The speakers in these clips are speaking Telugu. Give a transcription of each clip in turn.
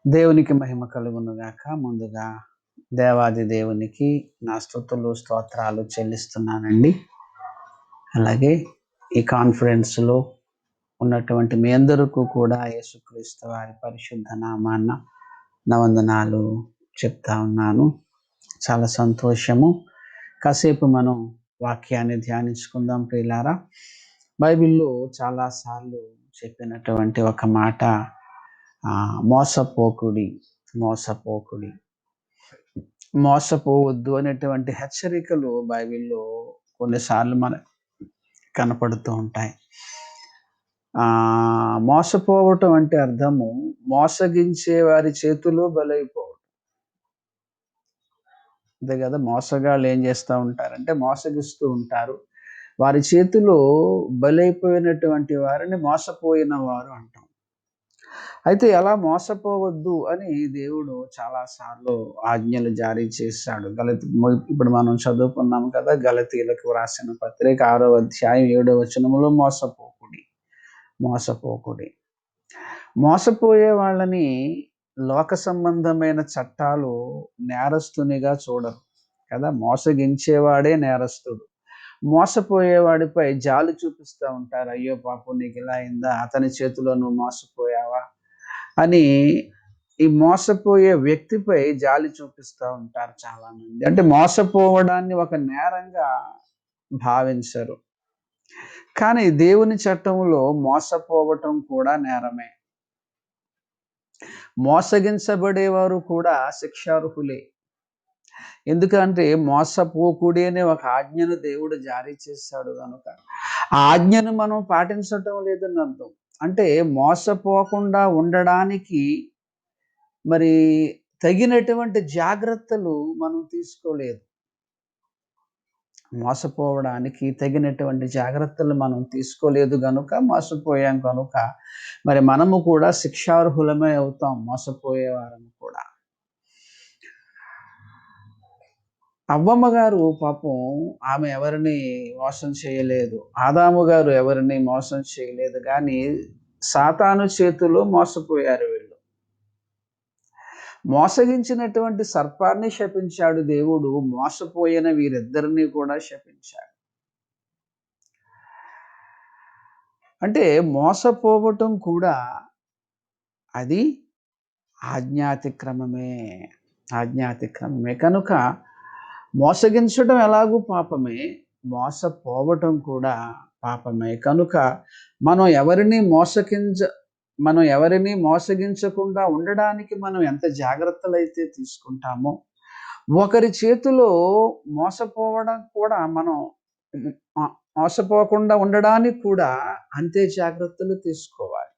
దేవునికి మహిమ కలుగును గాక. ముందుగా దేవాది దేవునికి నా స్తుతులు, స్తోత్రాలు చెల్లిస్తున్నానండి. అలాగే ఈ కాన్ఫరెన్స్‌లో ఉన్నటువంటి మీ అందరికీ కూడా యేసుక్రీస్తు వారి పరిశుద్ధ నామాన నా వందనాలు చెప్తా ఉన్నాను. చాలా సంతోషము. కాసేపు మనం వాక్యాన్ని ధ్యానించుకుందాం ప్రియులారా. బైబిల్‌లో చాలా సార్లు చెప్పినటువంటి ఒక మాట మోసపోకుడి, మోసపోకుడి, మోసపోవద్దు అనేటువంటి హెచ్చరికలు బైబిల్‌లో కొన్నిసార్లు మనకు కనపడుతూ ఉంటాయి. మోసపోవటం అంటే అర్థము మోసగించే వారి చేతిలో బలైపోవడం. అంతే కదా! మోసగాళ్ళు ఏం చేస్తూ ఉంటారంటే మోసగిస్తూ ఉంటారు. వారి చేతిలో బలైపోయినటువంటి వారిని మోసపోయిన వారు అంటాం. అయితే అలా మోసపోవద్దు అని దేవుడు చాలా సార్లు ఆజ్ఞలు జారీ చేశాడు. ఇప్పుడు మనం చదువుకున్నాం కదా, గలతీయులకు వ్రాసిన పత్రిక 6వ అధ్యాయం 7వ వచనములో మోసపోకుడి, మోసపోకుడి. మోసపోయే వాళ్ళని లోక సంబంధమైన చట్టాలు నేరస్తునిగా చూడరు కదా. మోసగించేవాడే నేరస్తుడు. మోసపోయేవాడిపై జాలి చూపిస్తూ ఉంటారు. అయ్యో పాపం నీకు ఇలా అయిందా, అతని చేతిలో నువ్వు మోసపోయావా అని ఈ మోసపోయే వ్యక్తిపై జాలి చూపిస్తూ ఉంటారు చాలా మంది. అంటే మోసపోవడాన్ని ఒక నేరంగా భావించరు. కానీ దేవుని చట్టంలో మోసపోవటం కూడా నేరమే. మోసగించబడేవారు కూడా శిక్షార్హులే. ఎందుకంటే మోసపోకుడి అనే ఒక ఆజ్ఞను దేవుడు జారీ చేశాడు కనుక ఆ ఆజ్ఞను మనం పాటించటం లేదని అర్థం. అంటే మోసపోకుండా ఉండడానికి మరి తగినటువంటి జాగ్రత్తలు మనం తీసుకోలేదు. మోసపోవడానికి తగినటువంటి జాగ్రత్తలు మనం తీసుకోలేదు గనుక మోసపోయాం కనుక మరి మనము కూడా శిక్షార్హులమే అవుతాం, మోసపోయేవారము కూడా. అవ్వమ్మ గారు పాపం ఆమె ఎవరిని మోసం చేయలేదు, ఆదాము గారు ఎవరిని మోసం చేయలేదు, కానీ సాతాను చేతిలో మోసపోయారు వీళ్ళు. మోసగించినటువంటి సర్పాన్ని శపించాడు దేవుడు, మోసపోయిన వీరిద్దరిని కూడా శపించాడు. అంటే మోసపోవటం కూడా అది ఆజ్ఞాతిక్రమమే, ఆజ్ఞాతిక్రమమే. కనుక మోసగించడం ఎలాగూ పాపమే, మోసపోవటం కూడా పాపమే. కనుక మనం ఎవరిని మోసగించకుండా ఉండడానికి మనం ఎంత జాగ్రత్తలు అయితే తీసుకుంటామో, ఒకరి చేతిలో మోసపోవడం కూడా మనం మోసపోకుండా ఉండడానికి కూడా అంతే జాగ్రత్తలు తీసుకోవాలి.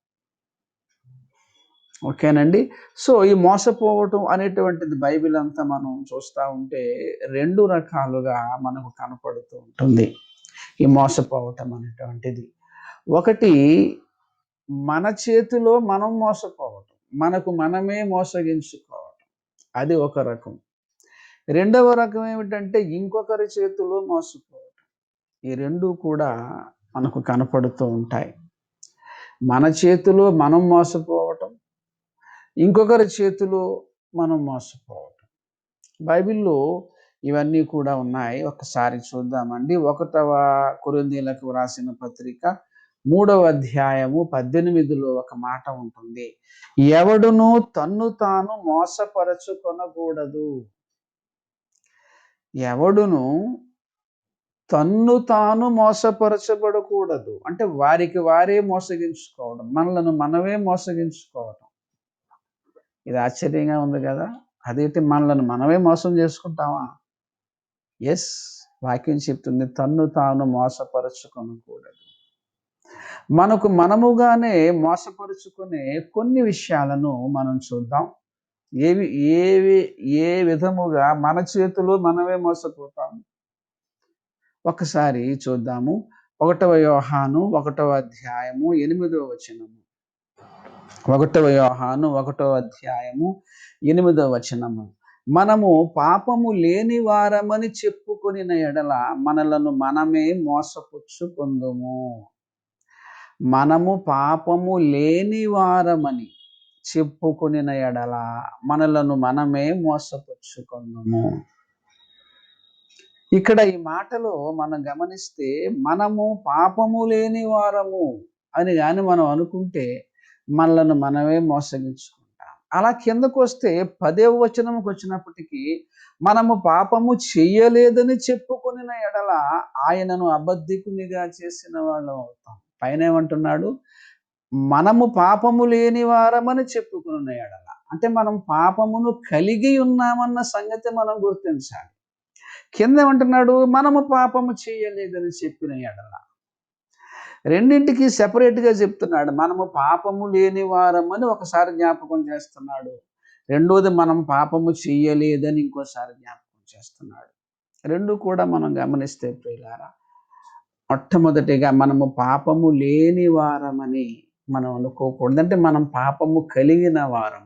ఓకేనండి. సో ఈ మోసపోవటం అనేటువంటిది బైబిల్ అంతా మనం చూస్తూ ఉంటే 2 రకాలుగా మనకు కనపడుతూ ఉంటుంది ఈ మోసపోవటం అనేటువంటిది. ఒకటి, మన చేతిలో మనం మోసపోవటం, మనకు మనమే మోసగించుకోవటం, అది ఒక రకం. రెండవ రకం ఏమిటంటే ఇంకొకరి చేతిలో మోసపోవటం. ఈ రెండు కూడా మనకు కనపడుతూ ఉంటాయి. మన చేతిలో మనం మోసపోవటం, ఇంకొకరి చేతిలో మనం మోసపోవటం. బైబిల్లో ఇవన్నీ కూడా ఉన్నాయి. ఒకసారి చూద్దామండి. 1వ కొరింథీయులకు వ్రాసిన పత్రిక 3వ అధ్యాయము 18లో ఒక మాట ఉంటుంది. ఎవడును తన్ను తాను మోసపరచుకొనకూడదు. ఎవడును తన్ను తాను మోసపరచబడకూడదు. అంటే వారికి వారే మోసగించుకోవడం, మనలను మనమే మోసగించుకోవడం. ఇది ఆశ్చర్యంగా ఉంది కదా. అదేంటి, మనలను మనమే మోసం చేసుకుంటామా? ఎస్, వాక్యం చెప్తుంది తన్ను తాను మోసపరచుకొనకూడదు. మనకు మనముగానే మోసపరుచుకునే కొన్ని విషయాలను మనం చూద్దాం. ఏ విధముగా మన చేతిలో మనమే మోసపోతాము ఒకసారి చూద్దాము. 1వ యోహాను 1వ అధ్యాయము 8వ వచనము. 1వ యోహాను 1వ అధ్యాయము 8వ వచనము. మనము పాపము లేని వారమని చెప్పుకొనిన ఎడల మనలను మనమే మోసపుచ్చుకొందుము. మనము పాపము లేని వారమని చెప్పుకొనిన ఎడల మనలను మనమే మోసపుచ్చుకొందుము. ఇక్కడ ఈ మాటలో మనం గమనిస్తే మనము పాపము లేని వారము అని గాని మనం అనుకుంటే మనలను మనమే మోసగించుకుంటాం. అలా కిందకొస్తే 10వ వచనంకి వచ్చినప్పటికీ మనము పాపము చెయ్యలేదని చెప్పుకొనిన ఎడల ఆయనను అబద్ధికునిగా చేసిన వాళ్ళం అవుతాం. పైనేమంటున్నాడు? మనము పాపము లేని వారమని చెప్పుకొనిన ఎడల. అంటే మనం పాపమును కలిగి ఉన్నామన్న సంగతి మనం గుర్తించాలి. కిందేమంటున్నాడు? మనము పాపము చేయలేదని చెప్పిన ఎడల. రెండింటికి సెపరేట్‌గా చెప్తున్నాడు. మనము పాపము లేని వారమని ఒకసారి జ్ఞాపకం చేస్తున్నాడు. రెండోది మనం పాపము చెయ్యలేదని ఇంకోసారి జ్ఞాపకం చేస్తున్నాడు. 2 కూడా మనం గమనిస్తే ప్రియులారా, మొట్టమొదటిగా మనము పాపము లేని వారమని మనం అనుకోకూడదు. అంటే మనం పాపము కలిగిన వారం.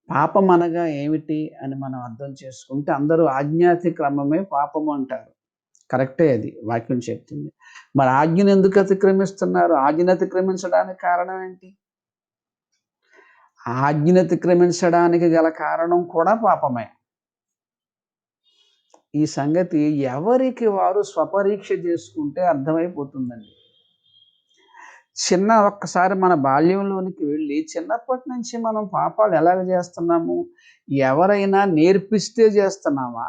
పాపం అనగా ఏమిటి అని మనం అర్థం చేసుకుంటే అందరూ ఆజ్ఞాతిక్రమమే పాపము అంటారు. కరెక్టే అది వాక్యం చెప్తుంది. మరి ఆజ్ఞను ఎందుకు అతిక్రమిస్తున్నారు? ఆజ్ఞను అతిక్రమించడానికి కారణం ఏంటి? ఆజ్ఞను అతిక్రమించడానికి గల కారణం కూడా పాపమే. ఈ సంగతి ఎవరికి వారు స్వపరీక్ష చేసుకుంటే అర్థమైపోతుందండి. ఒక్కసారి మన బాల్యంలోనికి వెళ్ళి చిన్నప్పటి నుంచి మనం పాపాలు ఎలాగ చేస్తున్నాము? ఎవరైనా నేర్పిస్తే చేస్తున్నామా?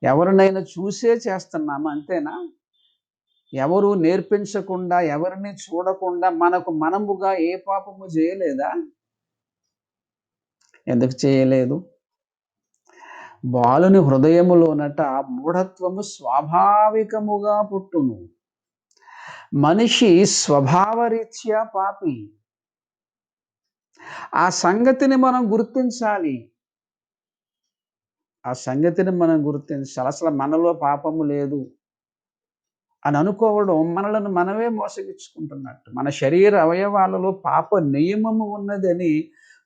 ఎవరినైనా చూసే చేస్తున్నామా? అంతేనా? ఎవరు నేర్పించకుండా, ఎవరిని చూడకుండా మనకు మనముగా ఏ పాపము చేయలేదా? ఎందుకు చేయలేదు? బాలుని హృదయములోనట మూఢత్వము స్వాభావికముగా పుట్టును. మనిషి స్వభావరీత్యా పాపి. ఆ సంగతిని మనం గుర్తించాలి. అసలు మనలో పాపము లేదు అని అనుకోవడం మనలను మనమే మోసగించుకుంటున్నట్టు. మన శరీర అవయవాలలో పాప నియమము ఉన్నదని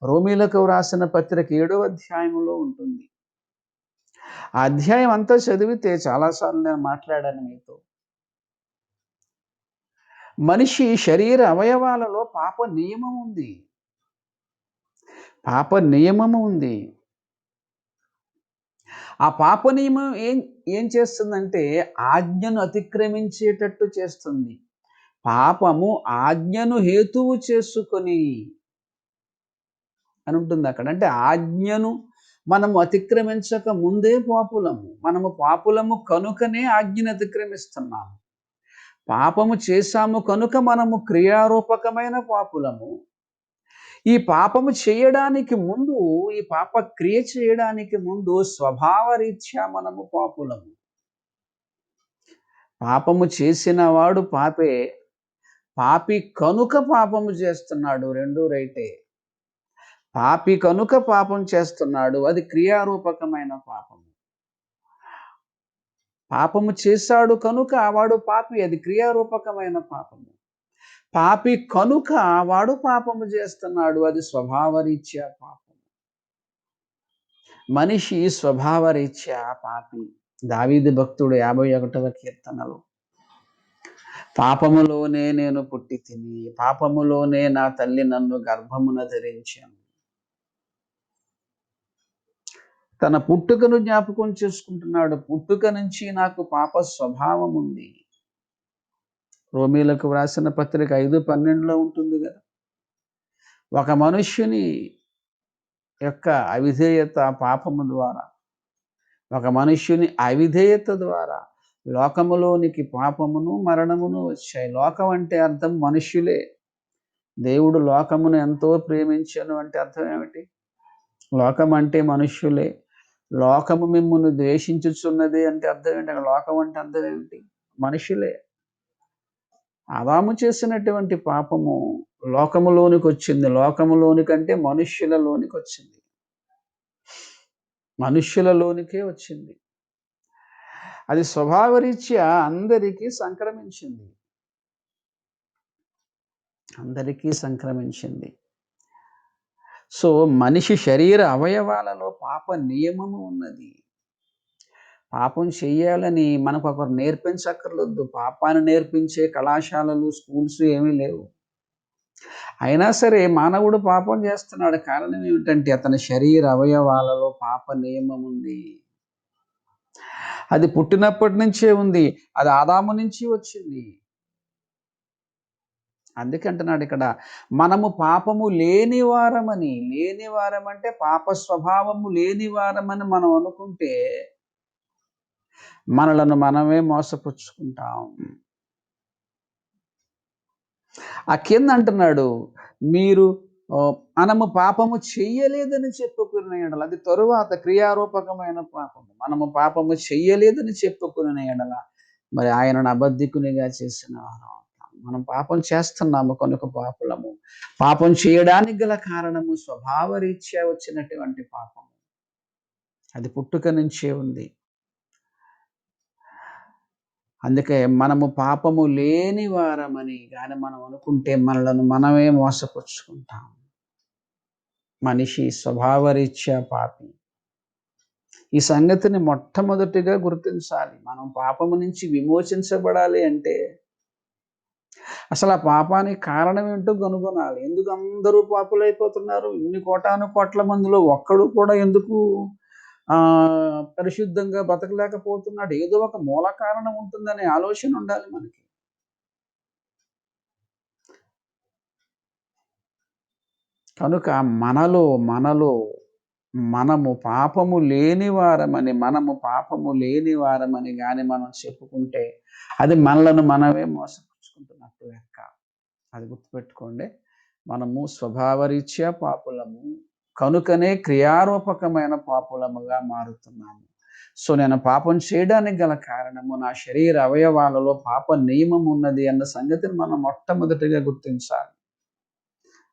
రోమీలకు వ్రాసిన పత్రిక 7వ అధ్యాయంలో ఉంటుంది. ఆ అధ్యాయం అంతా చదివితే చాలాసార్లు నేను మాట్లాడాను మీతో. మనిషి శరీర అవయవాలలో పాప నియమం ఉంది. పాప నియమము ఉంది. ఆ పాప నియమం ఏం చేస్తుందంటే ఆజ్ఞను అతిక్రమించేటట్టు చేస్తుంది. పాపము ఆజ్ఞను హేతువు చేసుకొని అని ఉంటుంది అక్కడ. అంటే ఆజ్ఞను మనము అతిక్రమించక ముందే పాపులము. మనము పాపులము కనుకనే ఆజ్ఞను అతిక్రమిస్తున్నాము. పాపము చేశాము కనుక మనము క్రియారూపకమైన పాపులము. ఈ పాపము చేయడానికి ముందు, ఈ పాప క్రియ చేయడానికి ముందు స్వభావరీత్యా మనము పాపులము. పాపము చేసిన వాడు పాపే. పాపి కనుక పాపము చేస్తున్నాడు. 2 రైటే. పాపి కనుక పాపం చేస్తున్నాడు. అది క్రియారూపకమైన పాపము. పాపము చేశాడు కనుక వాడు పాపి. అది క్రియారూపకమైన పాపము. పాపి కనుక వాడు పాపము చేస్తున్నాడు. అది స్వభావరీత్యా పాపం. మనిషి స్వభావరీత్యా పాపి. దావీదు భక్తుడు 51వ కీర్తనలో పాపములోనే నేను పుట్టి తిని, పాపములోనే నా తల్లి నన్ను గర్భమున ధరించాను. తన పుట్టుకను జ్ఞాపకం చేసుకుంటున్నాడు. పుట్టుక నుంచి నాకు పాప స్వభావం ఉంది. రోమీలకు వ్రాసిన పత్రిక 5:12లో ఉంటుంది కదా. ఒక మనుష్యుని యొక్క అవిధేయత పాపము ద్వారా, ఒక మనుష్యుని అవిధేయత ద్వారా లోకములోనికి పాపమును మరణమును వచ్చాయి. లోకం అంటే అర్థం మనుష్యులే. దేవుడు లోకమును ఎంతో ప్రేమించెను అంటే అర్థం ఏమిటి? లోకం అంటే మనుష్యులే. లోకము మిమ్మును ద్వేషించుచున్నది అంటే అర్థం ఏంటి? లోకం అంటే అర్థం ఏమిటి? మనుషులే. ఆదాము చేసినటువంటి పాపము లోకములోనికి వచ్చింది. లోకములోనికంటే మనుష్యులలోనికి వచ్చింది. మనుష్యులలోనికే వచ్చింది. అది స్వభావరీత్యా అందరికీ సంక్రమించింది. అందరికీ సంక్రమించింది. సో, మనిషి శరీర అవయవాలలో పాప నియమము ఉన్నది. పాపం చెయ్యాలని మనకు ఒకరు నేర్పించక్కర్లేదు. పాపాన్ని నేర్పించే కళాశాలలు, స్కూల్స్ ఏమీ లేవు. అయినా సరే మానవుడు పాపం చేస్తున్నాడు. కారణం ఏమిటంటే అతని శరీర అవయవాలలో పాప నియమం ఉంది. అది పుట్టినప్పటి నుంచే ఉంది. అది ఆదాము నుంచి వచ్చింది. అందుకే అంటున్నాడు ఇక్కడ, మనము పాపము లేనివారమని. లేనివారమంటే పాప స్వభావము లేనివారమని మనం అనుకుంటే మనలను మనమే మోసపుచ్చుకుంటాం. ఆ కింద అంటున్నాడు, మీరు మనము పాపము చెయ్యలేదని చెప్పుకున్న ఎడల, అది తరువాత క్రియారూపకమైన పాపము. మనము పాపము చెయ్యలేదని చెప్పుకున్న ఎడల, మరి ఆయనను అబద్ధికునిగా చేసిన వారం అవుతాం. మనం పాపం చేస్తున్నాము కనుక పాపులము. పాపం చేయడానికి గల కారణము స్వభావరీత్యా వచ్చినటువంటి పాపము. అది పుట్టుక నుంచే ఉంది. అందుకే మనము పాపము లేని వారమని గాని మనం అనుకుంటే మనలను మనమే మోసపుచ్చుకుంటాం. మనిషి స్వభావరీత్యా పాపి. ఈ సంగతిని మొట్టమొదటిగా గుర్తించాలి. మనం పాపము నుంచి విమోచించబడాలి అంటే అసలు ఆ పాపానికి కారణం ఏంటో కనుగొనాలి. ఎందుకు అందరూ పాపులైపోతున్నారు? ఇన్ని కోటాను కోట్ల మందిలో ఒక్కడు కూడా ఎందుకు పరిశుద్ధంగా బతకలేకపోతున్నాడు? ఏదో ఒక మూల కారణం ఉంటుందనే ఆలోచన ఉండాలి మనకి. కనుక మనలో మనము పాపము లేని వారమని గాని మనం చెప్పుకుంటే అది మనలను మనమే మోసపుచ్చుకుంటున్నట్టు లెక్క. అది గుర్తుపెట్టుకోండి. మనము స్వభావరీత్యా పాపులము. కనుకనే క్రియారూపకమైన పాపులముగా మారుతున్నాము. సో, నేను పాపం చేయడానికి గల కారణము నా శరీర అవయవాలలో పాప నియమం ఉన్నది అన్న సంగతిని మనం మొట్టమొదటిగా గుర్తించాలి.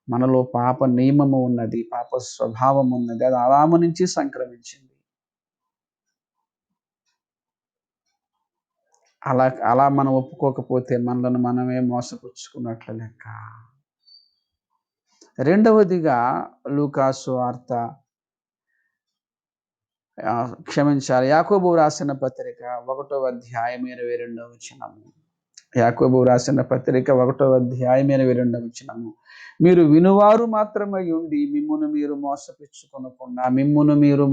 మనలో పాప నియమము ఉన్నది. పాప స్వభావం ఉన్నది. అది ఆదాము నుంచి సంక్రమించింది. అలా మనం ఒప్పుకోకపోతే మనలను మనమే మోసపుచ్చుకున్నట్లు లెక్క. రెండవదిగా లూకాసు సువార్త క్షమించాలి. యాకోబు రాసిన పత్రిక 1వ అధ్యాయం 22వ వచనము. యాకోబు రాసిన పత్రిక 1వ అధ్యాయం 22వ వచనము. మీరు వినువారు మాత్రమై ఉండి మిమ్మును మీరు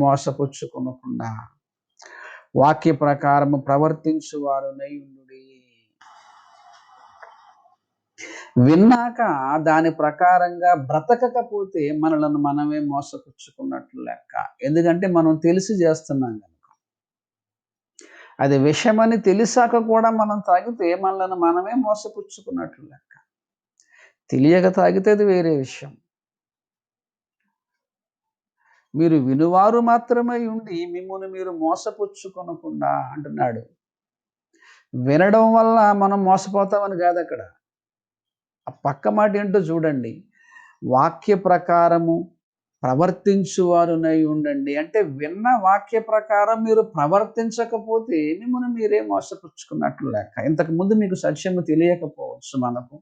మోసపుచ్చుకొనకుండా వాక్య ప్రకారము ప్రవర్తించువారునై ఉండుడి. విన్నాక దాని ప్రకారంగా బ్రతకకపోతే మనలను మనమే మోసపుచ్చుకున్నట్లు లెక్క. ఎందుకంటే మనం తెలిసి చేస్తున్నాం కనుక. అది విషమని తెలిసాక కూడా మనం తాగితే మనలను మనమే మోసపుచ్చుకున్నట్లు లెక్క. తెలియక తాగితే అది వేరే విషయం. మీరు వినువారు మాత్రమై ఉండి మిమ్మును మీరు మోసపుచ్చుకొనకుండా అంటున్నాడు. వినడం వల్ల మనం మోసపోతామని కాదు అక్కడ. ఆ పక్క మాట ఏంటో చూడండి. వాక్య ప్రకారము ప్రవర్తించువారునై ఉండండి. అంటే విన్న వాక్య ప్రకారం మీరు ప్రవర్తించకపోతే మిమ్మల్ని మీరే మోసపుచ్చుకున్నట్లు లెక్క. ఇంతకుముందు మీకు సత్యము తెలియకపోవచ్చు మనకు.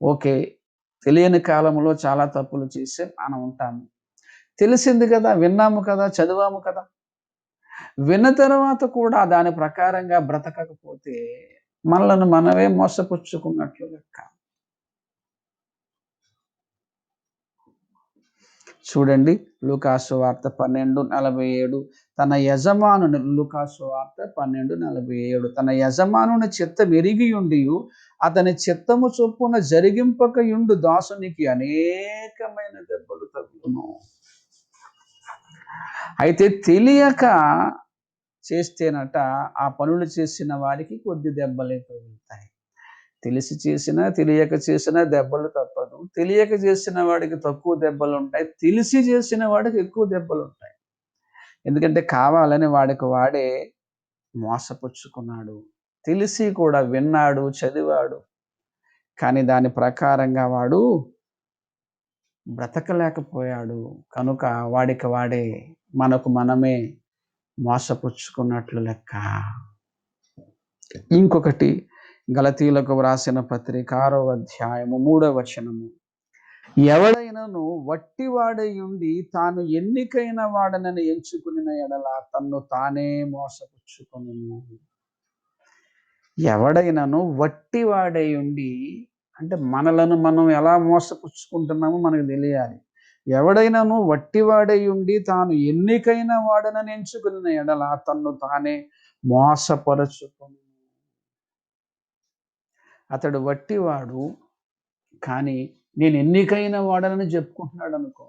ఓకే. తెలియని కాలంలో చాలా తప్పులు చేసి మనం ఉంటాము. తెలిసింది కదా, విన్నాము కదా, చదివాము కదా. విన్న తర్వాత కూడా దాని ప్రకారంగా బ్రతకకపోతే మనలను మనమే మోసపుచ్చుకున్నట్లు లెక్క. చూడండి లూకాసు వార్త 12:47 తన యజమానుని లూకాసు వార్త 12:47 తన యజమానుని చిత్తం ఎరిగియుండియు అతని చిత్తము చొప్పున జరిగింపకయుండు దాసునికి అనేకమైన దెబ్బలు తగులును. అయితే తెలియక చేస్తేనట ఆ పనులు చేసిన వారికి కొద్ది దెబ్బలే తగులుతాయి. తెలిసి చేసినా తెలియక చేసినా దెబ్బలు తప్పదు. తెలియక చేసిన వాడికి తక్కువ దెబ్బలుంటాయి. తెలిసి చేసిన వాడికి ఎక్కువ దెబ్బలుంటాయి. ఎందుకంటే కావాలని వాడికి వాడే మోసపుచ్చుకున్నాడు. తెలిసి కూడా విన్నాడు, చదివాడు. కానీ దాని ప్రకారంగా వాడు బ్రతకలేకపోయాడు. కనుక వాడికి వాడే మనకు మనమే మోసపుచ్చుకున్నట్లు లెక్క. ఇంకొకటి గలతీయులకు వ్రాసిన పత్రిక 6వ అధ్యాయము 3వ వచనము. ఎవడైనను వట్టివాడై ఉండి తాను ఎన్నికైన వాడనని ఎంచుకునిన ఎడల తన్ను తానే మోసపుచ్చుకొనును. ఎవడైనను వట్టివాడై ఉండి అంటే మనలను మనం ఎలా మోసపుచ్చుకుంటున్నామో మనకు తెలియాలి. ఎవడైనాను వట్టివాడై ఉండి తాను ఎన్నికైన వాడనని ఎంచుకున్న ఎడల తన్ను తానే మోసపరచుకొను. అతడు వట్టివాడు, కానీ నేను ఎన్నికైన వాడనని చెప్పుకుంటున్నాడనుకో,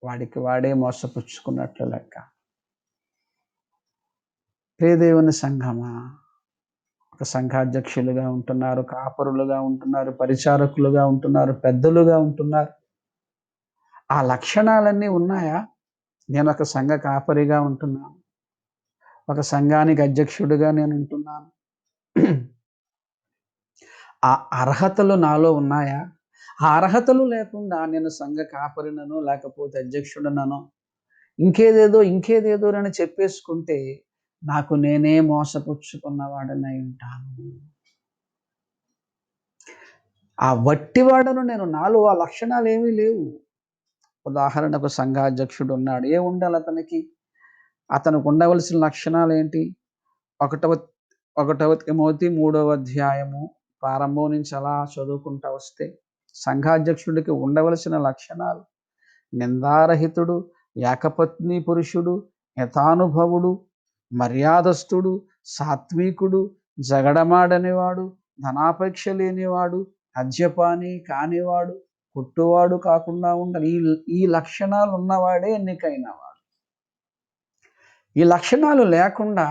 వాడికి వాడే మోసపుచ్చుకున్నట్లు లెక్క. ప్రియ దేవుని సంఘమా, ఒక సంఘాధ్యక్షులుగా ఉంటున్నారు, కాపరులుగా ఉంటున్నారు, పరిచారకులుగా ఉంటున్నారు, పెద్దలుగా ఉంటున్నారు. ఆ లక్షణాలన్నీ ఉన్నాయా? నేనొక సంఘ కాపరిగా ఉంటున్నాను. ఒక సంఘానికి అధ్యక్షుడిగా నేనుంటున్నాను. ఆ అర్హతలు నాలో ఉన్నాయా? ఆ అర్హతలు లేకుండా నేను సంఘ కాపరిననో, లేకపోతే అధ్యక్షుడిననో, ఇంకేదేదోనని చెప్పేసుకుంటే, నాకు నేనే మోసపుచ్చుకున్నవాడనై ఉంటాను. ఆ వట్టివాడను నేను. నాలో ఆ లక్షణాలేమీ లేవు. ఉదాహరణకు సంఘాధ్యక్షుడున్నాడు. ఏముండాలి అతనికి? అతనికి ఉండవలసిన లక్షణాలేంటి? ఒకటవ ఒకటవ తిమోతి 3వ అధ్యాయము ప్రారంభం నుంచి అలా చదువుకుంటా వస్తే, సంఘాధ్యక్షుడికి ఉండవలసిన లక్షణాలు: నిందారహితుడు, ఏకపత్ని పురుషుడు, యథానుభవుడు, మర్యాదస్తుడు, సాత్వికుడు, జగడమాడనివాడు, ధనాపేక్ష లేనివాడు, మద్యపాని కానివాడు, కొట్టువాడు కాకుండా ఉండాలి. ఈ లక్షణాలు ఉన్నవాడే ఎన్నికైనవాడు. ఈ లక్షణాలు లేకుండా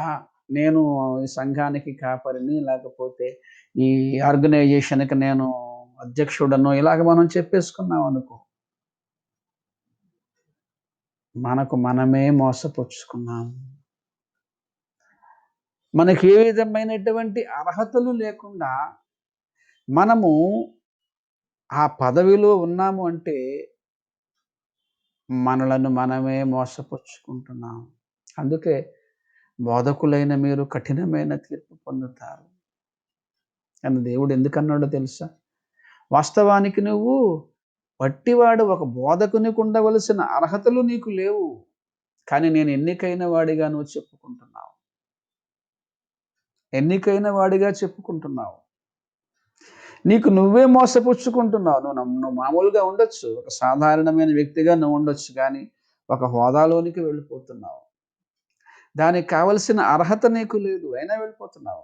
నేను ఈ సంఘానికి కాపరిని, లేకపోతే ఈ ఆర్గనైజేషన్‌కి నేను అధ్యక్షుడనో ఇలాగ మనం చెప్పేసుకున్నాం అనుకో, మనకు మనమే మోసపుచ్చుకున్నాం. మనకి ఏ విధమైనటువంటి అర్హతలు లేకుండా మనము ఆ పదవిలో ఉన్నాము అంటే, మనలను మనమే మోసపుచ్చుకుంటున్నాం. అందుకే బోధకులైన మీరు కఠినమైన తీర్పు పొందుతారు అని దేవుడు ఎందుకన్నాడో తెలుసా? వాస్తవానికి నువ్వు వట్టివాడు, ఒక బోధకునికి ఉండవలసిన అర్హతలు నీకు లేవు. కానీ నేను ఎన్నికైన వాడిగా నువ్వు చెప్పుకుంటున్నావు. ఎన్నికైన వాడిగా చెప్పుకుంటున్నావు. నీకు నువ్వే మోసపుచ్చుకుంటున్నావు. నువ్వు మామూలుగా ఉండొచ్చు. ఒక సాధారణమైన వ్యక్తిగా నువ్వు ఉండొచ్చు. కానీ ఒక హోదాలోనికి వెళ్ళిపోతున్నావు. దానికి కావలసిన అర్హత నీకు లేదు. అయినా వెళ్ళిపోతున్నావు.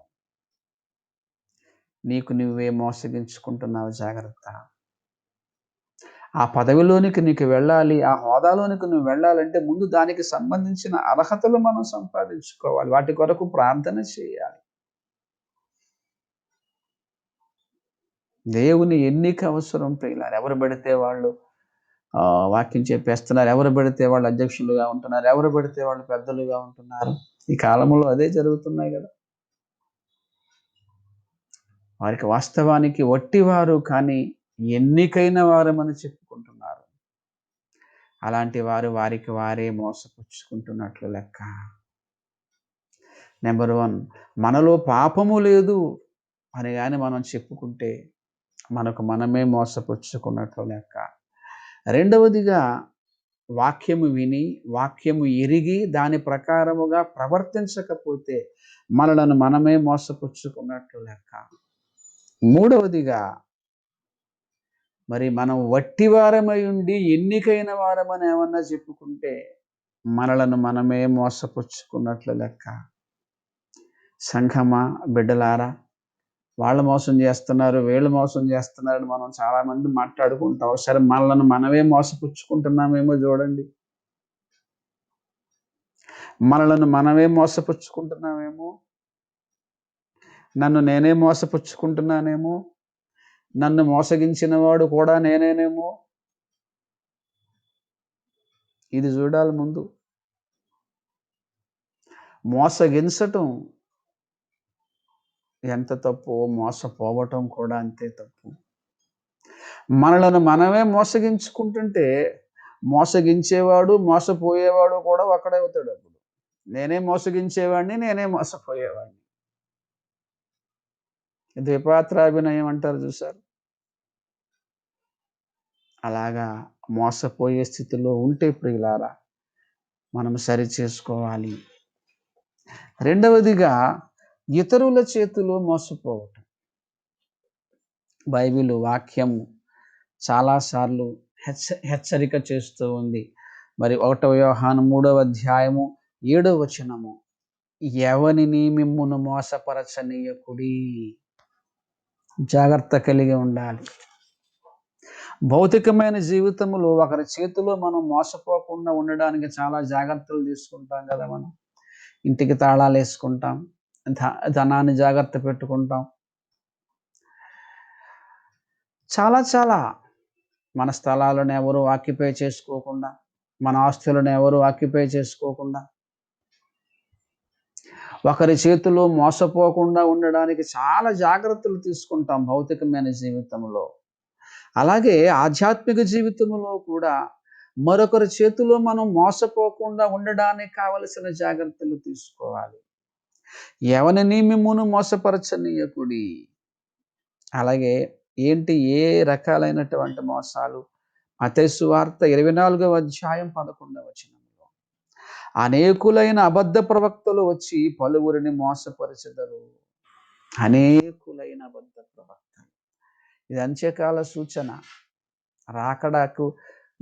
నీకు నువ్వే మోసగించుకుంటున్నావు. జాగ్రత్త. ఆ పదవిలోనికి నీకు వెళ్ళాలి, ఆ హోదాలోనికి నువ్వు వెళ్ళాలంటే ముందు దానికి సంబంధించిన అర్హతలు మనం సంపాదించుకోవాలి. వాటి కొరకు ప్రార్థన చేయాలి. దేవుని ఎన్నిక అవసరం ప్రియులారా. ఎవరు పడితే వాళ్ళు వాక్యం చెప్పేస్తున్నారు. ఎవరు పడితే వాళ్ళు అధ్యక్షులుగా ఉంటున్నారు. ఎవరు పడితే వాళ్ళు పెద్దలుగా ఉంటున్నారు. ఈ కాలంలో అదే జరుగుతున్నాయి కదా! వారికి వాస్తవానికి వట్టివారు, కానీ ఎన్నికైన వారమని చెప్పుకుంటున్నారు. అలాంటి వారు వారికి వారే మోసపుచ్చుకుంటున్నట్లు లెక్క. నెంబర్ 1, మనలో పాపము లేదు అని గాని మనం చెప్పుకుంటే, మనకు మనమే మోసపుచ్చుకున్నట్లు లెక్క. రెండవదిగా, వాక్యము విని, వాక్యము ఎరిగి, దాని ప్రకారముగా ప్రవర్తించకపోతే మనలను మనమే మోసపుచ్చుకున్నట్లు లెక్క. మూడవదిగా, మరి మనం వట్టివారమై ఉండి ఎన్నికైన వారమని ఏమన్నా చెప్పుకుంటే, మనలను మనమే మోసపుచ్చుకున్నట్లు లెక్క. సంఘమా, బిడ్డలారా, వాళ్ళు మోసం చేస్తున్నారు, వీళ్ళు మోసం చేస్తున్నారని మనం చాలామంది మాట్లాడుకుంటాం. సరే, మనలను మనమే మోసపుచ్చుకుంటున్నామేమో చూడండి. మనలను మనమే మోసపుచ్చుకుంటున్నామేమో, నన్ను నేనే మోసపుచ్చుకుంటున్నానేమో, నన్ను మోసగించిన వాడు కూడా నేనేనేమో, ఇది చూడాలి ముందు. మోసగించటం ఎంత తప్పో, మోసపోవటం కూడా అంతే తప్పు. మనలను మనమే మోసగించుకుంటుంటే, మోసగించేవాడు, మోసపోయేవాడు కూడా ఒకడే అవుతాడు అప్పుడు. నేనే మోసగించేవాడిని, నేనే మోసపోయేవాడిని. ద్విపాత్రాభినయం అంటారు చూసారు? అలాగా మోసపోయే స్థితిలో ఉంటే ప్రియులారా, మనం సరిచేసుకోవాలి. రెండవదిగా, ఇతరుల చేతిలో మోసపోవటం. బైబిలు వాక్యము చాలాసార్లు హెచ్చరిక చేస్తూ ఉంది. మరి 1 యోహాను 3వ అధ్యాయము 7వ వచనము, ఎవనిని మిమ్మును మోసపరచనీయకుడి. జాగ్రత్త కలిగి ఉండాలి. భౌతికమైన జీవితంలో ఒకరి చేతిలో మనం మోసపోకుండా ఉండడానికి చాలా జాగ్రత్తలు తీసుకుంటాం కదా మనం. ఇంటికి తాళాలు వేసుకుంటాం, ధనాన్ని జాగ్రత్త పెట్టుకుంటాం. చాలా మన స్థలాలను ఎవరు ఆక్యుపై చేసుకోకుండా, మన ఆస్తులను ఎవరు ఆక్యుపై చేసుకోకుండా, ఒకరి చేతిలో మోసపోకుండా ఉండడానికి చాలా జాగ్రత్తలు తీసుకుంటాం భౌతికమైన జీవితంలో. అలాగే ఆధ్యాత్మిక జీవితంలో కూడా మరొకరి చేతిలో మనం మోసపోకుండా ఉండడానికి కావలసిన జాగ్రత్తలు తీసుకోవాలి. ఎవనిని మిమ్మును మోసపరచనీయకుడి. అలాగే ఏ రకాలైనటువంటి మోసాలు? మత్తయి సువార్త 24వ అధ్యాయం 11వ వచనంలో, అనేకులైన అబద్ధ ప్రవక్తలు వచ్చి పలువురిని మోసపరచెదరు. అనేకులైన అబద్ధ ప్రవక్తలు. ఇది అంత్యకాల సూచన. రాకడకు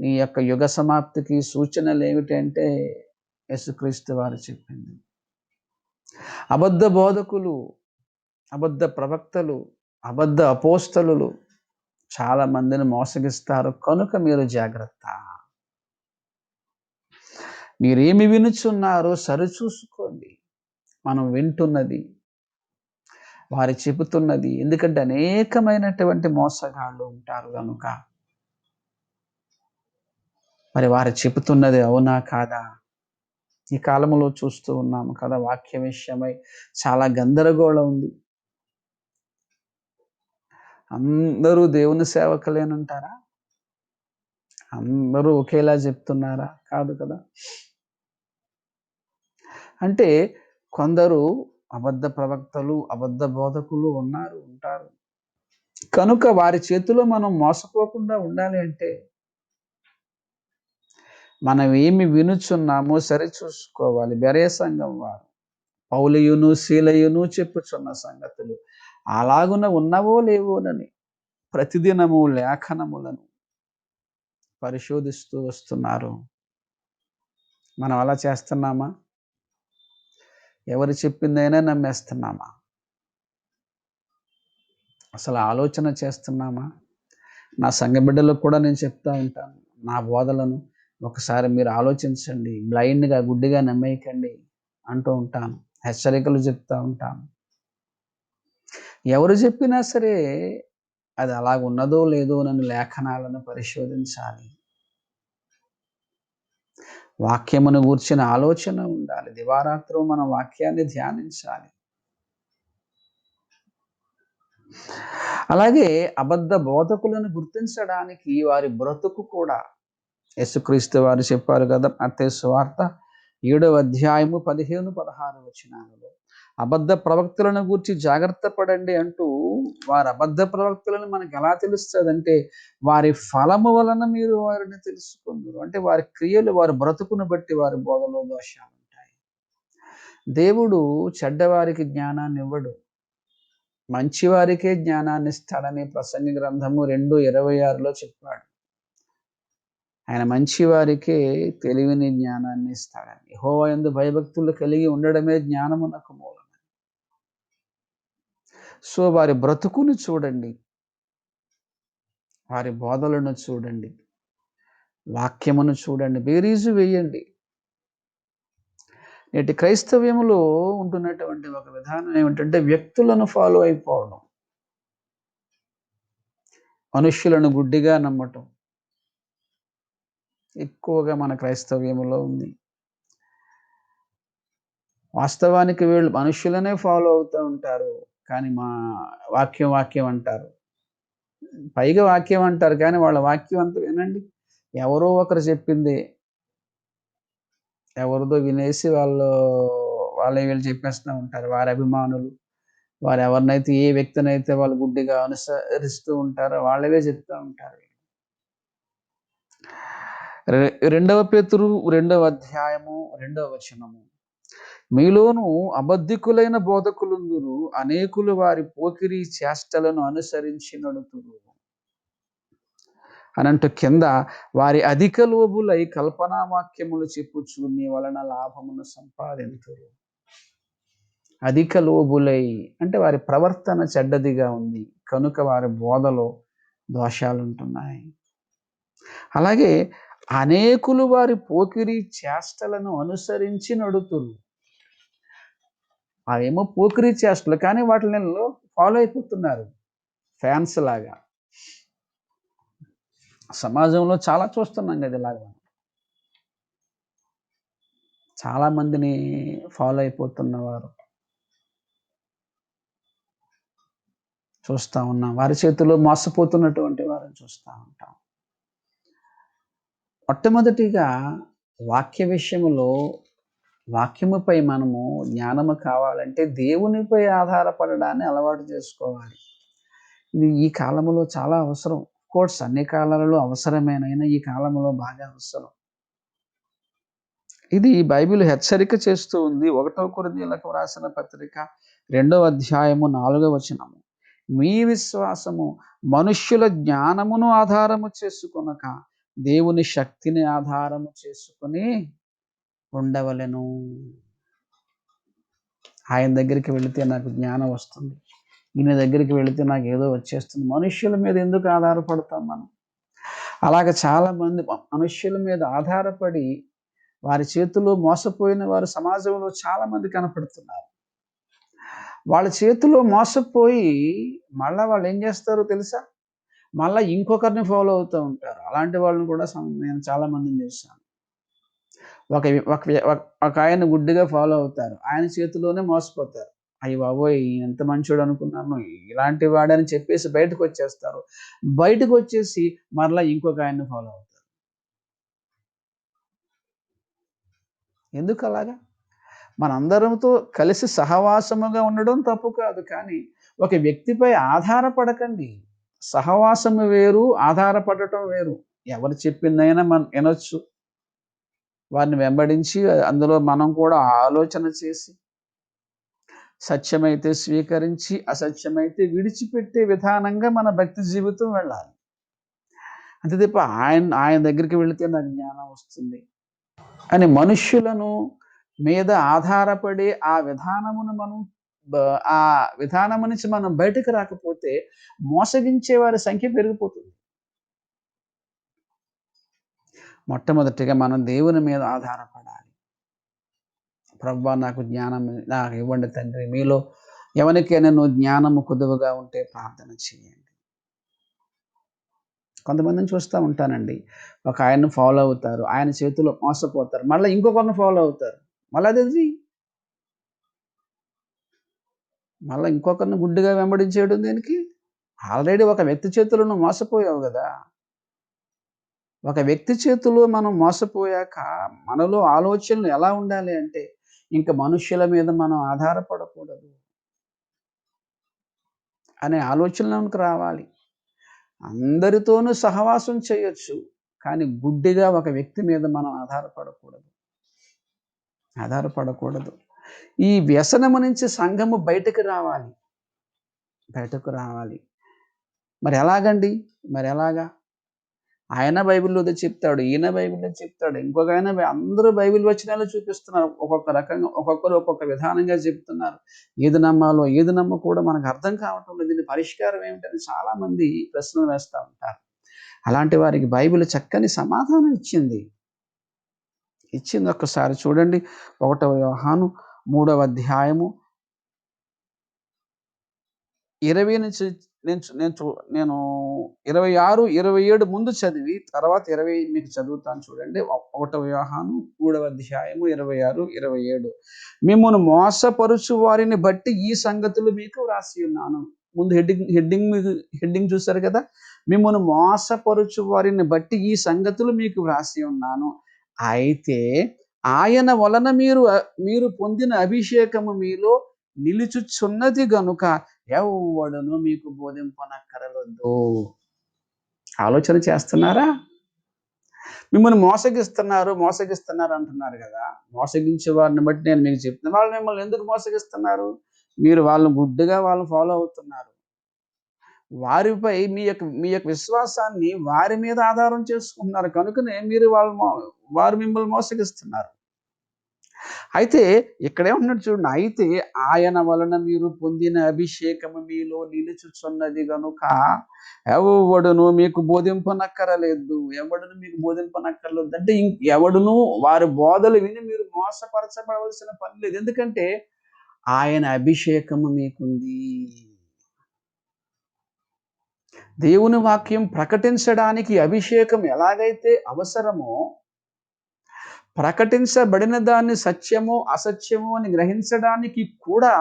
నీ యొక్క యుగ సమాప్తికి సూచనలు ఏమిటంటే యేసుక్రీస్తు వారు చెప్పింది. అబద్ధ బోధకులు, అబద్ధ ప్రవక్తలు, అబద్ధ అపోస్తలులు చాలా మందిని మోసగిస్తారు. కనుక మీరు జాగ్రత్త. మీరేమి వినుచున్నారో సరిచూసుకోండి. మనం వింటున్నది, వారు చెబుతున్నది. ఎందుకంటే అనేకమైనటువంటి మోసగాళ్ళు ఉంటారు కనుక. మరి వారు చెబుతున్నది అవునా కాదా? ఈ కాలంలో చూస్తూ ఉన్నాము కదా, వాక్య విషయమై చాలా గందరగోళం ఉంది. అందరూ దేవుని సేవకులేనంటారా? అందరూ ఒకేలా చెప్తున్నారా? కాదు కదా. అంటే కొందరు అబద్ధ ప్రవక్తలు, అబద్ధ బోధకులు ఉంటారు. కనుక వారి చేతిలో మనం మోసపోకుండా ఉండాలి అంటే మనం ఏమి వినుచున్నామో సరిచూసుకోవాలి. బెరెయ సంఘం వారు పౌలియును శీలయును చెప్పుచున్న సంగతులు అలాగున ఉన్నవో లేవోనని ప్రతిదినము లేఖనములను పరిశోధిస్తూ వస్తున్నారు. మనం అలా చేస్తున్నామా? ఎవరు చెప్పిందైనా నమ్మేస్తున్నామా? అసలు ఆలోచన చేస్తున్నామా? నా సంఘ బిడ్డలకు కూడా నేను చెప్తా ఉంటాను, నా బోధలను ఒకసారి మీరు ఆలోచించండి, బ్లైండ్గా గుడ్డిగా నమ్మేయకండి అంటూ ఉంటాను. హెచ్చరికలు చెప్తా ఉంటాను. ఎవరు చెప్పినా సరే అది అలాగ ఉన్నదో లేదో అని లేఖనాలను పరిశోధించాలి. వాక్యమును గూర్చిన ఆలోచన ఉండాలి. దివారాత్రం మన వాక్యాన్ని ధ్యానించాలి. అలాగే అబద్ధ బోధకులను గుర్తించడానికి వారి బ్రతుకు కూడా యేసుక్రీస్తు వారు చెప్పారు కదా, మత్తయి సువార్త 7వ అధ్యాయము 15, 16 వచనాలలో, అబద్ధ ప్రవక్తలను గూర్చి జాగ్రత్త పడండి అంటూ, వారి అబద్ధ ప్రవక్తలను మనకు ఎలా తెలుస్తుందంటే వారి ఫలము వలన మీరు వారిని తెలుసుకుందరు. అంటే వారి క్రియలు, వారి బ్రతుకును బట్టి వారి బోధలో దోషాలు ఉంటాయి. దేవుడు చెడ్డవారికి జ్ఞానాన్ని ఇవ్వడు, మంచివారికే జ్ఞానాన్ని ఇస్తాడని ప్రసంగి గ్రంథము 2:26లో చెప్పాడు. ఆయన మంచివారికే తెలివిని, జ్ఞానాన్ని ఇస్తాడని. యెహోవా యందు భయభక్తులు కలిగి ఉండడమే జ్ఞానమునకు మూలం. సో వారి బ్రతుకును చూడండి, వారి బోధలను చూడండి, వాక్యమును చూడండి, బేరీజు వేయండి. నేటి క్రైస్తవ్యములో ఉంటున్నటువంటి ఒక విధానం ఏమిటంటే వ్యక్తులను ఫాలో అయిపోవడం, మనుష్యులను గుడ్డిగా నమ్మటం ఎక్కువగా మన క్రైస్తవ్యములో ఉంది. వాస్తవానికి వీళ్ళు మనుష్యులనే ఫాలో అవుతూ ఉంటారు, కానీ మా వాక్యం అంటారు. పైగా వాక్యం అంటారు కానీ వాళ్ళ వాక్యం అంతా వినండి, ఎవరో ఒకరు చెప్పింది, ఎవరిదో వినేసి వాళ్ళే వీళ్ళు చెప్పేస్తూ ఉంటారు. వారి అభిమానులు, వారు ఎవరినైతే, ఏ వ్యక్తినైతే వాళ్ళు గుడ్డిగా అనుసరిస్తూ ఉంటారో వాళ్ళవే చెప్తూ ఉంటారు. 2 పేతురు 2వ అధ్యాయము 2వ వచనము, మీలోను అబద్ధికులైన బోధకులుందురు, అనేకులు వారి పోకిరీ చేష్టలను అనుసరించి నడుతురు అనంటూ కింద వారి అధిక లోబులై కల్పనా వాక్యములు చెప్పుచు మీ వలన లాభమును సంపాదింతురు. అధిక లోబులై అంటే వారి ప్రవర్తన చెడ్డదిగా ఉంది కనుక వారి బోధలో దోషాలుంటున్నాయి. అలాగే అనేకులు వారి పోకిరీ చేష్టలను అనుసరించి నడుతురు. అవేమో పోకిరీ చేష్టలు, కానీ వాటిని ఫాలో అయిపోతున్నారు ఫ్యాన్స్ లాగా. సమాజంలో చాలా చూస్తున్నాం కదా ఇలాగా. చాలా మందిని ఫాలో అయిపోతున్నవారు చూస్తూ ఉన్నాం. వారి చేతిలో మోసపోతున్నటువంటి వారిని చూస్తూ ఉంటాం. మొట్టమొదటిగా వాక్య విషయంలో వాక్యముపై మనము జ్ఞానము కావాలంటే దేవునిపై ఆధారపడడాన్ని అలవాటు చేసుకోవాలి. ఇది ఈ కాలంలో చాలా అవసరం. కోర్స్ అన్ని కాలాలలో అవసరమేనైనా ఈ కాలంలో బాగా అవసరం. ఇది బైబిల్ హెచ్చరిక చేస్తూ ఉంది. 1 కొరింథీయులకు వ్రాసిన పత్రిక 2వ అధ్యాయము 4వ వచనము. మీ విశ్వాసము మనుష్యుల జ్ఞానమును ఆధారము చేసుకొనక దేవుని శక్తిని ఆధారము చేసుకుని ఉండవలెను. ఆయన దగ్గరికి వెళితే నాకు జ్ఞానం వస్తుంది, ఈయన దగ్గరికి వెళితే నాకు ఏదో వచ్చేస్తుంది. మనుష్యుల మీద ఎందుకు ఆధారపడతాం మనం? అలాగే చాలామంది మనుష్యుల మీద ఆధారపడి వారి చేతుల్లో మోసపోయిన వారు సమాజంలో చాలామంది కనపడుతున్నారు. వాళ్ళ చేతిలో మోసపోయి మళ్ళీ వాళ్ళు ఏం చేస్తారో తెలుసా? మళ్ళీ ఇంకొకరిని ఫాలో అవుతూ ఉంటారు. అలాంటి వాళ్ళని కూడా నేను చాలామందిని చూశాను. ఒక ఆయన గుడ్డిగా ఫాలో అవుతారు, ఆయన చేతిలోనే మోసపోతారు. అయ్య బాబోయ్ ఎంత మంచోడు అనుకున్నాను, ఇలాంటి వాడని చెప్పేసి బయటకు వచ్చేస్తారు. బయటకు వచ్చేసి మరలా ఇంకొక ఆయన్ని ఫాలో అవుతారు. ఎందుకు అలాగా? మనందరంతో కలిసి సహవాసముగా ఉండడం తప్పు కాదు, కానీ ఒక వ్యక్తిపై ఆధారపడకండి. సహవాసము వేరు, ఆధారపడటం వేరు. ఎవరు చెప్పిందైనా మనం వినొచ్చు, వారిని వెంబడించి అందులో మనం కూడా ఆలోచన చేసి సత్యమైతే స్వీకరించి అసత్యమైతే విడిచిపెట్టే విధానంగా మన భక్తి జీవితం వెళ్ళాలి. అంతే తప్ప ఆయన దగ్గరికి వెళితే నాకు జ్ఞానం వస్తుంది అని మనుష్యులను మీద ఆధారపడే ఆ విధానమును ఆ విధానము నుంచి మనం బయటకు రాకపోతే మోసగించే వారి సంఖ్య పెరిగిపోతుంది. మొట్టమొదటిగా మనం దేవుని మీద ఆధారపడాలి. ప్రభువా నాకు జ్ఞానం నాకు ఇవ్వండి తండ్రి. మీలో ఎవరికైనా నువ్వు జ్ఞానము కొద్దువగా ఉంటే ప్రార్థన చేయండి. కొంతమందిని చూస్తూ ఉంటానండి, ఒక ఆయన్ని ఫాలో అవుతారు, ఆయన చేతిలో మోసపోతారు, మళ్ళీ ఇంకొకరిని ఫాలో అవుతారు, మళ్ళీ అదేంటి మళ్ళీ ఇంకొకరిని గుడ్డిగా వెంబడించేయడం దేనికి? ఆల్రెడీ ఒక వ్యక్తి చేతిలో నువ్వు మోసపోయావు కదా. ఒక వ్యక్తి చేతిలో మనం మోసపోయాక మనలో ఆలోచనలు ఎలా ఉండాలి అంటే, ఇంకా మనుష్యుల మీద మనం ఆధారపడకూడదు అనే ఆలోచనలకు రావాలి. అందరితోనూ సహవాసం చేయొచ్చు, కానీ గుడ్డిగా ఒక వ్యక్తి మీద మనం ఆధారపడకూడదు. ఈ వ్యసనము నుంచి సంఘము బయటకు రావాలి. మరి ఎలాగండి? మరి ఎలాగా? ఆయన బైబిల్లో చెప్తాడు, ఈయన బైబిల్లో చెప్తాడు, ఇంకొక ఆయన అందరూ బైబిల్ వచనాలు చూపిస్తున్నారు. ఒక్కొక్క రకంగా ఒక్కొక్కరు ఒక్కొక్క విధానంగా చెప్తున్నారు. ఏది నమ్మాలో ఏది నమ్మకూడదో మనకు అర్థం కావటం లేదు. దీని పరిష్కారం ఏమిటని చాలామంది ప్రశ్నలు వేస్తూ ఉంటారు. అలాంటి వారికి బైబిల్ చక్కని సమాధానం ఇచ్చింది. ఒక్కసారి చూడండి. 1వ యోహాను 3వ అధ్యాయము 20 నుంచి నేను 26, 27 ముందు చదివి తర్వాత 20 మీకు చదువుతాను చూడండి. 1వ యోహాను 3వ అధ్యాయము 26, 27. మిమ్మును మోసపరుచు వారిని బట్టి ఈ సంగతులు మీకు వ్రాసి ఉన్నాను. ముందు హెడ్డింగ్ చూశారు కదా. మిమ్మును మోసపరుచు వారిని బట్టి ఈ సంగతులు మీకు వ్రాసి ఉన్నాను. అయితే ఆయన వలన మీరు పొందిన అభిషేకము మీలో నిలుచుచున్నది గనుక ఎవ్వడును మీకు బోధింపనక్కరవద్దు. ఆలోచన చేస్తున్నారా? మిమ్మల్ని మోసగిస్తున్నారు, మోసగిస్తున్నారు అంటున్నారు గదా! మోసగించే వారిని బట్టి నేను మీకు చెప్తున్నా. వాళ్ళు మిమ్మల్ని ఎందుకు మోసగిస్తున్నారు? మీరు వాళ్ళని గుడ్డిగా వాళ్ళని ఫాలో అవుతున్నారు. వారిపై మీ యొక్క విశ్వాసాన్ని వారి మీద ఆధారం చేసుకుంటున్నారు. కనుకనే మీరు వారు మిమ్మల్ని మోసగిస్తున్నారు. అయితే ఇక్కడేమంటున్నాడు చూడండి. అయితే ఆయన వలన మీరు పొందిన అభిషేకము మీలో నిలుచుచున్నది గనుక ఎవడును మీకు బోధింపనక్కరలేదు. ఎవడును మీకు బోధింపనక్కర్లేదు. అంటే ఎవడును వారి బోధలు విని మీరు మోసపరచబడవలసిన పని లేదు. ఎందుకంటే ఆయన అభిషేకము మీకుంది. దేవుని వాక్యం ప్రకటించడానికి అభిషేకం ఎలాగైతే అవసరమో, ప్రకటించబడిన దాన్ని సత్యమో, అసత్యమో అని గ్రహించడానికి కూడా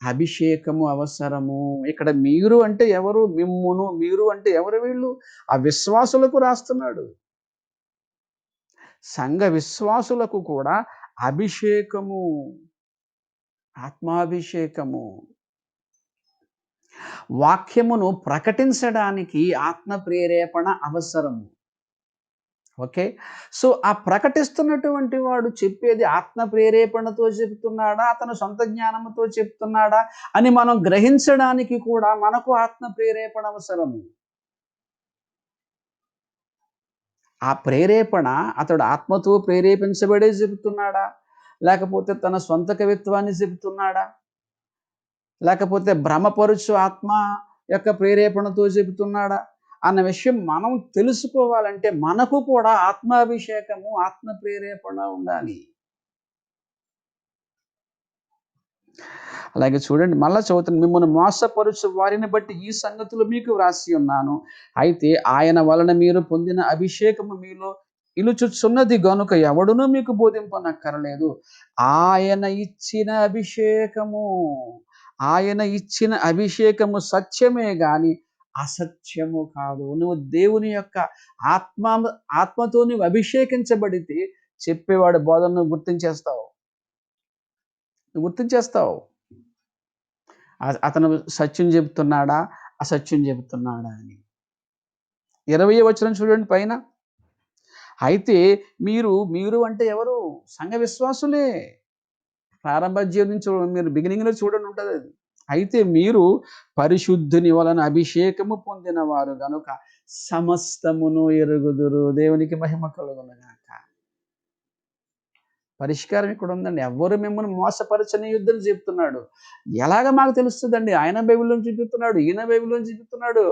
అభిషేకము అవసరము. ఇక్కడ మీరు అంటే ఎవరు? మిమ్మును. మీరు అంటే ఎవరు వీళ్ళు? ఆ విశ్వాసులకు రాస్తున్నాడు. సంఘ విశ్వాసులకు కూడా అభిషేకము, ఆత్మాభిషేకము. వాక్యమును ప్రకటించడానికి ఆత్మ ప్రేరేపణ అవసరము. ఓకే. సో, ఆ ప్రకటిస్తున్నటువంటి వాడు చెప్పేది ఆత్మ ప్రేరేపణతో చెప్తున్నాడా? అతను సొంత జ్ఞానముతో చెప్తున్నాడా? అని మనం గ్రహించడానికి కూడా మనకు ఆత్మ ప్రేరేపణ అవసరము. ఆ ప్రేరేపణ అతడు ఆత్మతో ప్రేరేపించబడే చెబుతున్నాడా? లేకపోతే తన సొంత కవిత్వాన్ని చెబుతున్నాడా? లేకపోతే భ్రమపరుచు ఆత్మ యొక్క ప్రేరేపణతో చెబుతున్నాడా? అన్న విషయం మనం తెలుసుకోవాలంటే మనకు కూడా ఆత్మాభిషేకము, ఆత్మ ప్రేరేపణ ఉండాలి. అలాగే చూడండి మళ్ళా చదువుతాను. మిమ్మల్ని మోసపరుచు వారిని బట్టి ఈ సంగతులు మీకు వ్రాసి ఉన్నాను. అయితే ఆయన వలన మీరు పొందిన అభిషేకము మీలో నిలుచుచున్నది గనుక ఎవడునూ మీకు బోధింపనక్కరలేదు. ఆయన ఇచ్చిన అభిషేకము, ఆయన ఇచ్చిన అభిషేకము సత్యమే గాని అసత్యము కాదు. నువ్వు దేవుని యొక్క ఆత్మ ఆత్మతో నువ్వు అభిషేకించబడితే చెప్పేవాడి బోధనను నువ్వు గుర్తించేస్తావు. నువ్వు గుర్తించేస్తావు. అతను సత్యం చెబుతున్నాడా? అసత్యం చెబుతున్నాడా అని. 20వ వచనం చూడండి పైన. అయితే మీరు అంటే ఎవరు? సంఘ విశ్వాసులే. ప్రారంభ అధ్యాయం నుంచి మీరు బిగినింగ్‌లో చూడండి ఉంటదది. అయితే మీరు పరిశుద్ధుని వలన అభిషేకము పొందినవారు గనుక సమస్తమును ఎరుగుదురు. దేవునికి మహిమ కలుగునుగాక. పరిష్కారం ఇక్కడ ఉందండి. ఎవ్వరు మిమ్మల్ని మోసపరచనీయొద్దని చెప్తున్నాడు. ఎలాగ మాకు తెలుస్తదండి? ఆయన బైబిల్‌లోంచి చూపిస్తున్నాడు. ఈయన బైబిల్‌లోంచి చూపిస్తున్నాడు.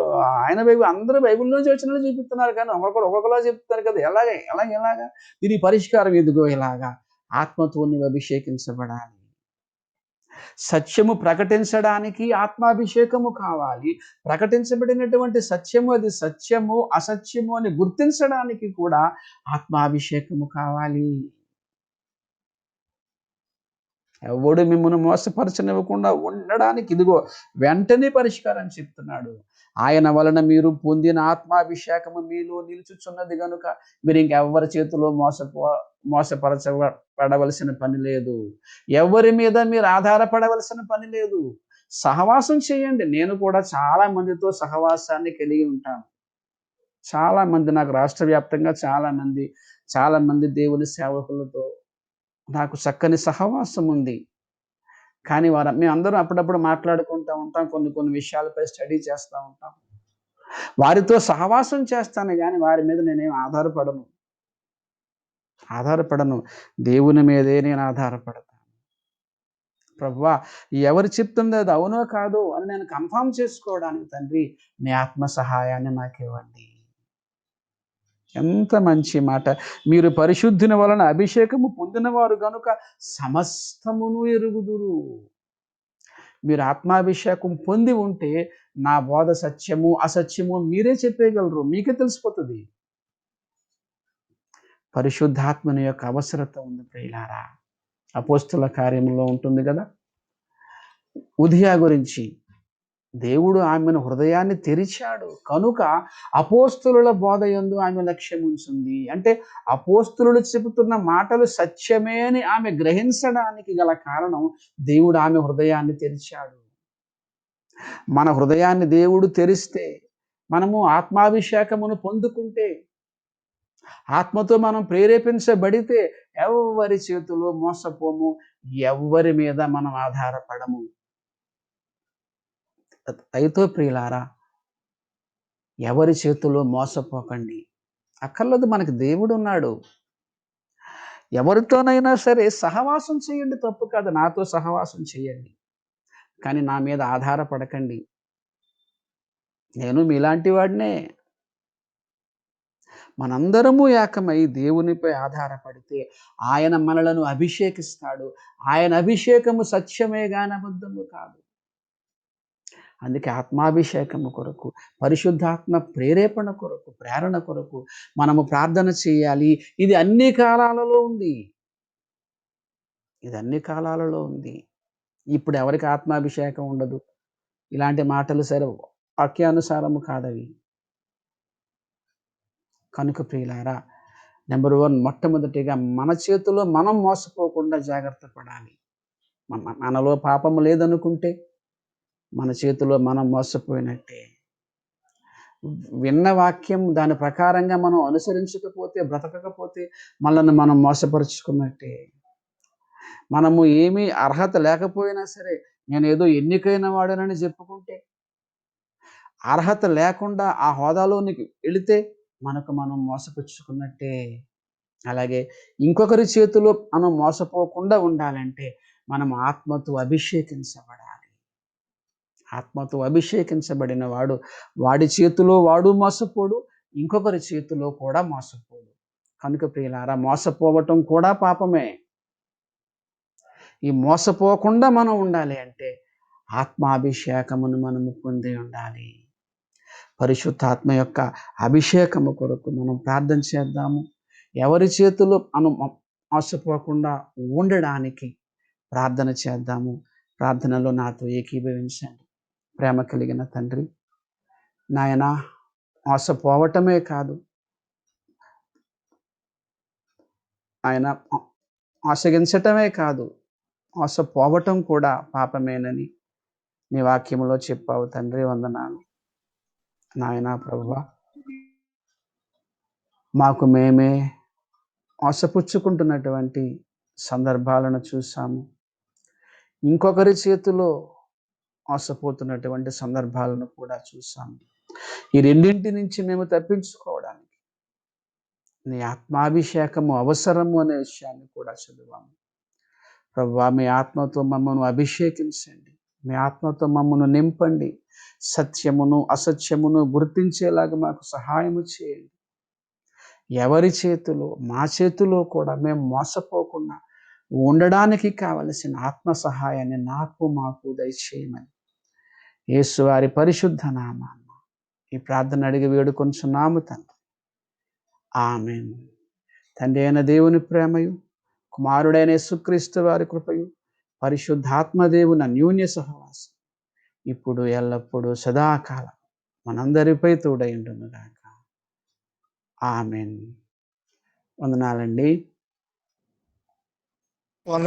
ఆయన అందరూ బైబిల్‌లోంచి వచ్చినట్టు చూపిస్తున్నారు కానీ ఒక్కొక్కలా చెప్తున్నారు కదా! ఎలాగా? దీనికి పరిష్కారం ఇదిగో ఇలాగా. ఆత్మతో నీవు అభిషేకించబడాలి. సత్యము ప్రకటించడానికి ఆత్మాభిషేకము కావాలి. ప్రకటించబడినటువంటి సత్యము అది సత్యము, అసత్యము అని గుర్తించడానికి కూడా ఆత్మాభిషేకము కావాలి. ఎవడు మిమ్మల్ని మోసపరచనివ్వకుండా ఉండడానికి ఇదిగో వెంటనే పరిష్కారం చెప్తున్నాడు. ఆయన వలన మీరు పొందిన ఆత్మాభిషేకము మీలో నిలుచుచున్నది గనుక మీరు ఇంకెవ్వరి చేతిలో మోసపరచబడవలసిన పని లేదు. ఎవరి మీద మీరు ఆధారపడవలసిన పని లేదు. సహవాసం చేయండి. నేను కూడా చాలా మందితో సహవాసాన్ని కలిగి ఉంటాను. చాలా మంది నాకు రాష్ట్ర వ్యాప్తంగా చాలా మంది దేవుని సేవకులతో నాకు చక్కని సహవాసం ఉంది. కానీ మేమందరం అప్పుడప్పుడు మాట్లాడుకుంటా ఉంటాం. కొన్ని విషయాలపై స్టడీ చేస్తా ఉంటాం. వారితో సహవాసం చేస్తాను గానీ, వారి మీద నేనేం ఆధారపడను. దేవుని మీదే నేను ఆధారపడతాను. ప్రభువా! ఎవరు చెప్తుంది అది అవునో కాదో అని నేను కన్ఫర్మ్ చేసుకోవడానికి తండ్రి నీ ఆత్మ సహాయాన్ని నాకివ్వండి. ఎంత మంచి మాట. మీరు పరిశుద్ధుని వలన అభిషేకము పొందినవారు గనుక సమస్తమును ఎరుగుదురు. మీరు ఆత్మాభిషేకం పొంది ఉంటే నా బోధ సత్యము, అసత్యము మీరే చెప్పేయగలరు. మీకే తెలిసిపోతది. పరిశుద్ధాత్మని యొక్క అవసరత ఉంది ప్రియులారా. అపోస్తుల కార్యములో ఉంటుంది గదా! ఉదియా గురించి దేవుడు ఆమెను హృదయాన్ని తెరిచాడు. కనుక అపోస్తలుల బోధ యందు ఆమె లక్ష్యముంచింది. అంటే అపోస్తలులు చెబుతున్న మాటలు సత్యమే అని ఆమె గ్రహించడానికి గల కారణం దేవుడు ఆమె హృదయాన్ని తెరిచాడు. మన హృదయాన్ని దేవుడు తెరిస్తే, మనము ఆత్మాభిషేకమును పొందుకుంటే ఆత్మతో మనం ప్రేరేపించబడితే ఎవ్వరి చేతిలో మోసపోము, ఎవ్వరి మీద మనం ఆధారపడము. అయితే ప్రియులారా, ఎవరి చేతిలో మోసపోకండి. అక్కర్లేదు, మనకి దేవుడున్నాడు. ఎవరితోనైనా సరే సహవాసం చేయండి, తప్పు కాదు. నాతో సహవాసం చేయండి. కానీ నా మీద ఆధారపడకండి. నేను మీలాంటి వాడినే. మనందరము ఏకమై దేవునిపై ఆధారపడితే ఆయన మనలను అభిషేకిస్తాడు. ఆయన అభిషేకము సత్యమే గాని అబద్ధము కాదు. అందుకే ఆత్మాభిషేకము కొరకు, పరిశుద్ధాత్మ ప్రేరేపణ కొరకు, ప్రేరణ కొరకు మనము ప్రార్థన చేయాలి. ఇది అన్ని కాలాలలో ఉంది. ఇది అన్ని కాలాలలో ఉంది. ఇప్పుడు ఎవరికి ఆత్మాభిషేకం ఉండదు? ఇలాంటి మాటలు సరే వాక్యానుసారము కాదవి. కనుక ప్రియులారా, నంబర్ 1 మొట్టమొదటిగా మన చేతిలో మనం మోసపోకుండా జాగ్రత్త పడాలి. మనలో పాపము లేదనుకుంటే మన చేతిలో మనం మోసపోయినట్టే. విన్న వాక్యం దాని ప్రకారంగా మనం అనుసరించకపోతే, బ్రతకకపోతే మనల్ని మనం మోసపరుచుకున్నట్టే. మనము ఏమీ అర్హత లేకపోయినా సరే, నేనేదో ఎన్నికైన వాడనని చెప్పుకుంటే, అర్హత లేకుండా ఆ హోదాలోనికి వెళితే మనకు మనం మోసపుచ్చుకున్నట్టే. అలాగే ఇంకొకరి చేతిలో మనం మోసపోకుండా ఉండాలంటే మనం ఆత్మతో అభిషేకించబడాలి. ఆత్మతో అభిషేకించబడిన వాడు, వాడి చేతిలో వాడు మోసపోడు, ఇంకొకరి చేతిలో కూడా మోసపోడు. కనుక ప్రియులారా, మోసపోవటం కూడా పాపమే. ఈ మోసపోకుండా మనం ఉండాలి అంటే ఆత్మాభిషేకమును మనము పొంది ఉండాలి. పరిశుద్ధాత్మ యొక్క అభిషేకము కొరకు మనం ప్రార్థన చేద్దాము. ఎవరి చేతిలో మనం మోసపోకుండా ఉండడానికి ప్రార్థన చేద్దాము. ప్రార్థనలో నాతో ఏకీభవించండి. ప్రేమ కలిగిన తండ్రి, నాయనా, మోసపోవటమే కాదు, ఆయన మోసగించటమే కాదు, మోసపోవటం కూడా పాపమేనని నీ వాక్యములో చెప్పావు తండ్రి. వందనాలు నాయనా. ప్రభువా, మాకు మేమే మోసపుచ్చుకుంటున్నటువంటి సందర్భాలను చూసాము. ఇంకొకరి చేతిలో మోసపోతున్నటువంటి సందర్భాలను కూడా చూసాము. ఈ రెండింటి నుంచి మేము తప్పించుకోవడానికి నీ ఆత్మాభిషేకము అవసరము అనే విషయాన్ని కూడా చదివాము. ప్రభువా, మీ ఆత్మతో మమ్మను అభిషేకించండి. మీ ఆత్మతో మమ్మను నింపండి. సత్యమును అసత్యమును గుర్తించేలాగా మాకు సహాయము చేయండి. ఎవరి చేతిలో, మా చేతిలో కూడా మేము మోసపోకుండా ఉండడానికి కావలసిన ఆత్మ సహాయాన్ని నాకు మాకు దయచేయమని యేసు వారి పరిశుద్ధ నామాన ఈ ప్రార్థన అడిగి వేడుకొంచున్నాము తండ్రి. ఆమేన్. తండ్రి అయిన దేవుని ప్రేమయు, కుమారుడైన యేసుక్రీస్తు వారి కృపయు, పరిశుద్ధాత్మ దేవుని అన్యోన్య సహవాసం ఇప్పుడు ఎల్లప్పుడూ సదాకాలం మనందరిపై తోడై ఉండును గాక. ఆమేన్. వందనాలండి.